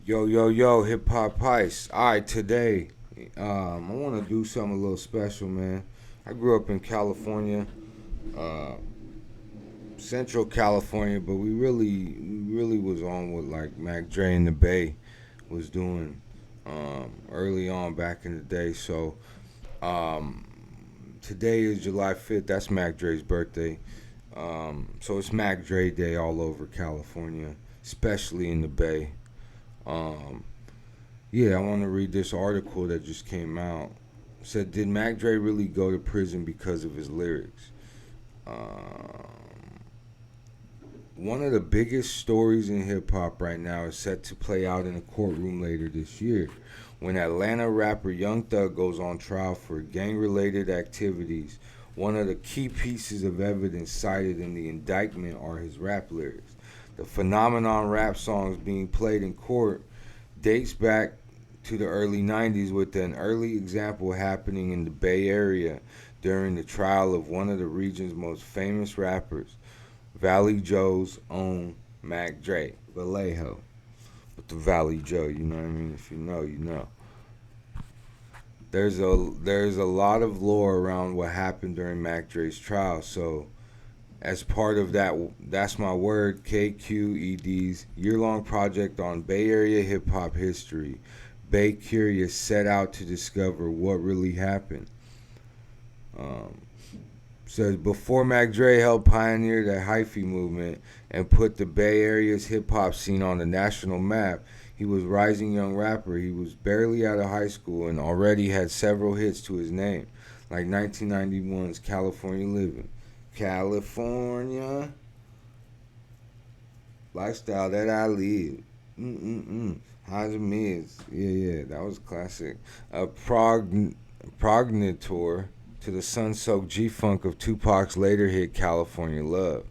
Yo, yo, yo, hip hop pice. All right, today, I want to do something a little special, man. I grew up in California, uh, Central California, but we really was on what like Mac Dre and the Bay was doing early on back in the day. So um, today is July 5th. That's Mac Dre's birthday. So it's Mac Dre Day all over California, especially in the Bay. Um, Yeah, I want to read this article that just came out. It said, did Mac Dre really go to prison because of his lyrics? Um, One of the biggest stories in hip hop right now is set to play out in a courtroom later this year when Atlanta rapper Young Thug goes on trial for gang related activities. One of the key pieces of evidence cited in the indictment are his rap lyrics. The phenomenon rap songs being played in court dates back to the early 90s, with an early example happening in the Bay Area during the trial of one of the region's most famous rappers, Valley Joe's own Mac Dre, Vallejo. But the Valley Joe, you know what I mean? If you know, you know. There's a lot of lore around what happened during Mac Dre's trial. So as part of that, that's my word, KQED's year-long project on Bay Area hip hop history. Bay Curious set out to discover what really happened. Um, Says before Mac Dre helped pioneer the hyphy movement and put the Bay Area's hip hop scene on the national map, he was a rising young rapper. He was barely out of high school and already had several hits to his name, like 1991's California Living. California, lifestyle that I live. How's it miss? Yeah, that was classic. A progenitor to the sun-soaked G-funk of Tupac's later hit California Love.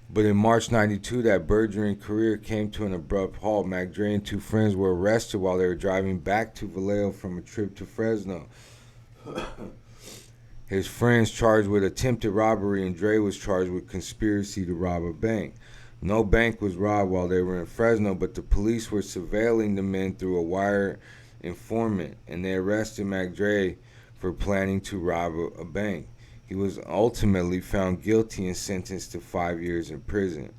But in March '92, that burgeoning career came to an abrupt halt. Mac Dre and two friends were arrested while they were driving back to Vallejo from a trip to Fresno. His friends charged with attempted robbery, and Dre was charged with conspiracy to rob a bank. No bank was robbed while they were in Fresno, but the police were surveilling the men through a wire informant, and they arrested Mac Dre for planning to rob a bank. He was ultimately found guilty and sentenced to 5 years in prison.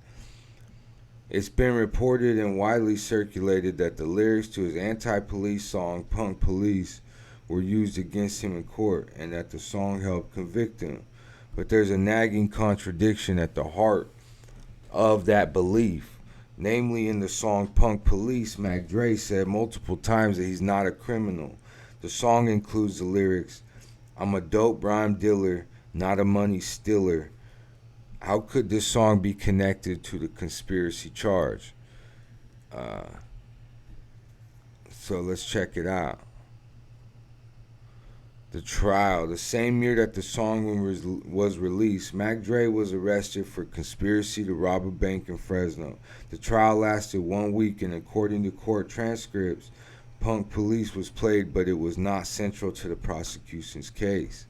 It's been reported and widely circulated that the lyrics to his anti police song, Punk Police, were used against him in court and that the song helped convict him. But there's a nagging contradiction at the heart of that belief. Namely, in the song Punk Police, Mac Dre said multiple times that he's not a criminal. The song includes the lyrics, I'm a dope rhyme dealer, not a money stealer. How could this song be connected to the conspiracy charge? Uh, so let's check it out. The trial. The same year that the song was released, Mac Dre was arrested for conspiracy to rob a bank in Fresno. The trial lasted 1 week, and according to court transcripts, Punk Police was played, but it was not central to the prosecution's case.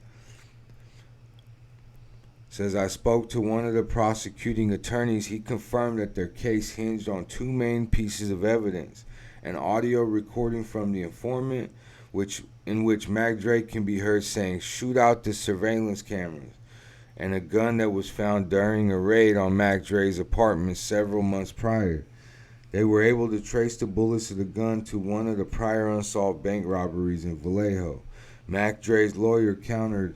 Says I spoke to one of the prosecuting attorneys. He confirmed that their case hinged on two main pieces of evidence: an audio recording from the informant, which in which Mac Dre can be heard saying, "Shoot out the surveillance cameras," and a gun that was found during a raid on Mac Dre's apartment several months prior. They were able to trace the bullets of the gun to one of the prior unsolved bank robberies in Vallejo. Mac Dre's lawyer countered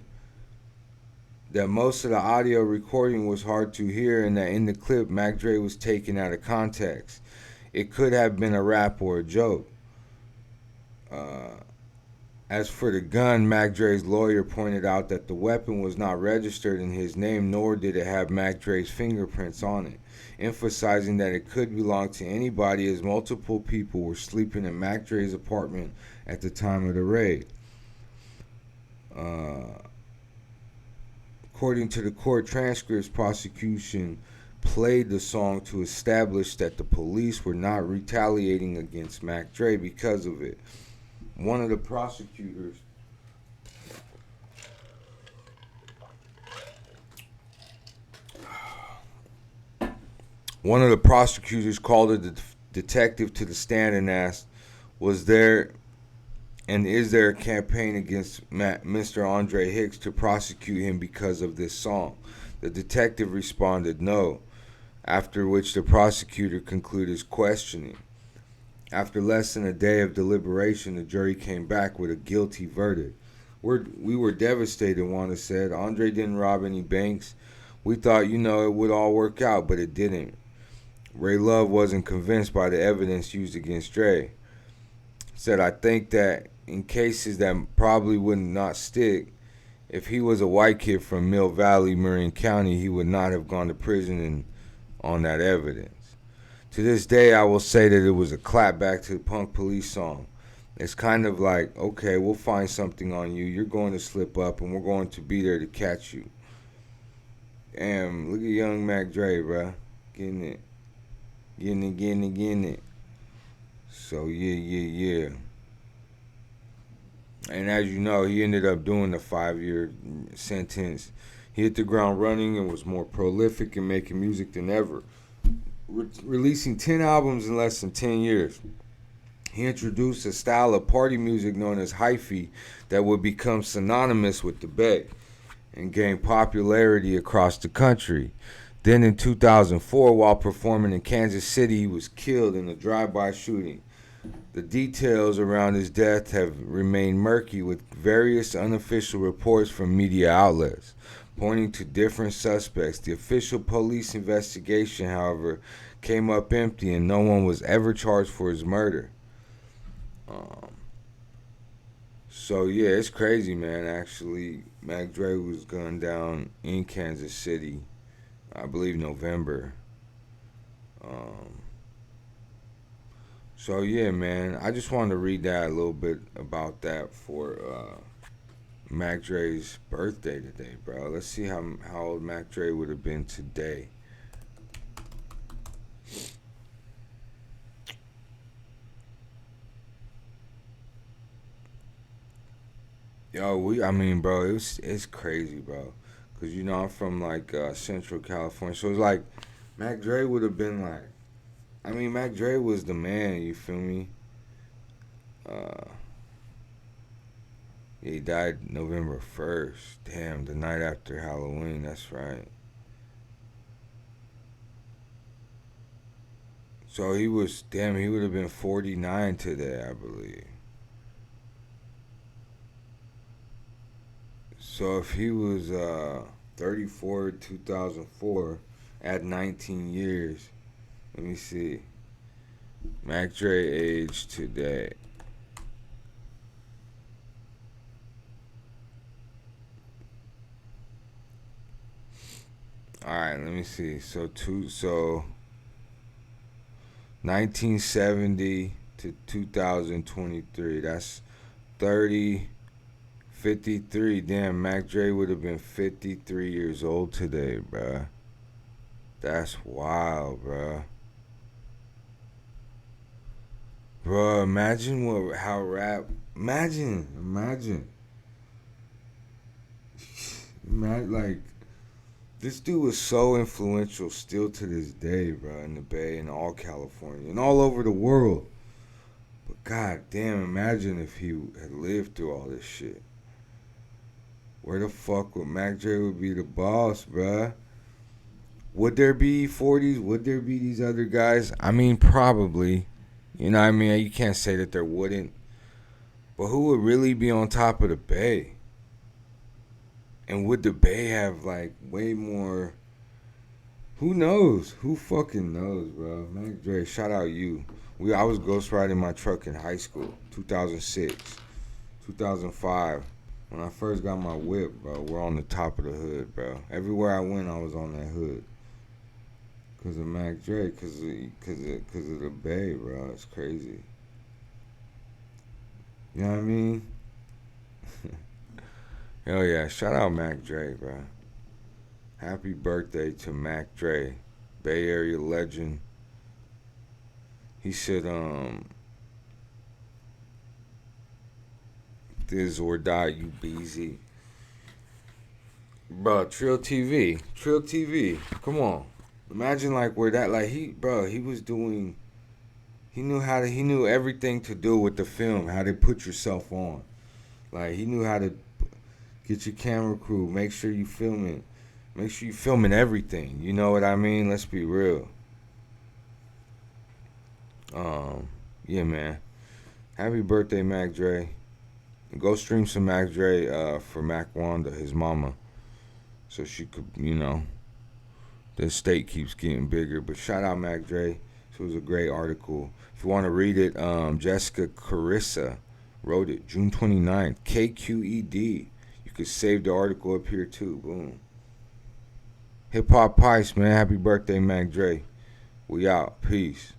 that most of the audio recording was hard to hear and that in the clip Mac Dre was taken out of context. It could have been a rap or a joke. Uh, as for the gun, Mac Dre's lawyer pointed out that the weapon was not registered in his name, nor did it have Mac Dre's fingerprints on it, emphasizing that it could belong to anybody as multiple people were sleeping in Mac Dre's apartment at the time of the raid. Uh, According to the court transcripts, prosecution played the song to establish that the police were not retaliating against Mac Dre because of it. One of the prosecutors One of the prosecutors called it detective to the stand and asked, "Was there and is there a campaign against Mr. Andre Hicks to prosecute him because of this song?" The detective responded, "No," after which the prosecutor concluded his questioning. After less than a day of deliberation, the jury came back with a guilty verdict. We were devastated," Wanda said. "Andre didn't rob any banks. We thought, it would all work out, but it didn't." Ray Love wasn't convinced by the evidence used against Dre. Said, "I think that in cases that probably would not stick, if he was a white kid from Mill Valley, Marion County, he would not have gone to prison on that evidence. To this day, I will say that it was a clapback to the Punk Police song. It's kind of like, okay, we'll find something on you. You're going to slip up, and we're going to be there to catch you." Damn, look at young Mac Dre, bruh. Getting it. Getting it. So, yeah. And as you know, he ended up doing the 5-year sentence. He hit the ground running and was more prolific in making music than ever, releasing 10 albums in less than 10 years. He introduced a style of party music known as hyphy that would become synonymous with the Bay and gain popularity across the country. Then in 2004, while performing in Kansas City, he was killed in a drive-by shooting. The details around his death have remained murky, with various unofficial reports from media outlets pointing to different suspects. The official police investigation, however, came up empty and no one was ever charged for his murder. So yeah, it's crazy, man. Actually, Mac Dre was gunned down in Kansas City, I believe November. So yeah, man, I just wanted to read that a little bit about that for Mac Dre's birthday today, bro. Let's see how old Mac Dre would have been today. Yo, bro, it's crazy, bro. Cause I'm from like Central California, so it's like Mac Dre would have been like, Mac Dre was the man. You feel me? He died November 1st. Damn, the night after Halloween. That's right. So he would have been 49 today, I believe. So if he was 34 2004 at 19 years, let me see. Mac Dre age today. All right, let me see. So 1970 to 2023. That's 30, 53. Damn, Mac Dre would have been 53 years old today, bruh. That's wild, bruh. Bro, imagine how rap. Imagine, like, this dude was so influential still to this day, bro, in the Bay and all California and all over the world. But god damn, imagine if he had lived through all this shit. Where the fuck would Mac Dre would be the boss, bruh? Would there be 40s? Would there be these other guys? Probably. You know what I mean? You can't say that there wouldn't. But who would really be on top of the Bay? And would the Bay have like way more? Who knows? Who fucking knows, bro? Mac Dre, shout out you. I was ghostwriting my truck in high school, 2006, 2005. When I first got my whip, bro, we're on the top of the hood, bro. Everywhere I went, I was on that hood. Cause of Mac Dre, cause of the Bay, bro. It's crazy. You know what I mean? Hell yeah! Shout out Mac Dre, bro. Happy birthday to Mac Dre, Bay Area legend. He said, "This or die, you BZ." Bro, Trill TV. Come on. Imagine like where that he was doing he knew everything to do with the film, how to put yourself on. Like he knew how to get your camera crew, make sure you filming everything. You know what I mean? Let's be real. Um, yeah, man. Happy birthday, Mac Dre. Go stream some Mac Dre for Mac Wanda, his mama, so she could, the estate keeps getting bigger. But shout out Mac Dre. This was a great article. If you want to read it, Jessica Carissa wrote it June 29th, KQED. You could save the article up here too. Boom. Hip Hop Pice, man. Happy birthday, Mac Dre. We out. Peace.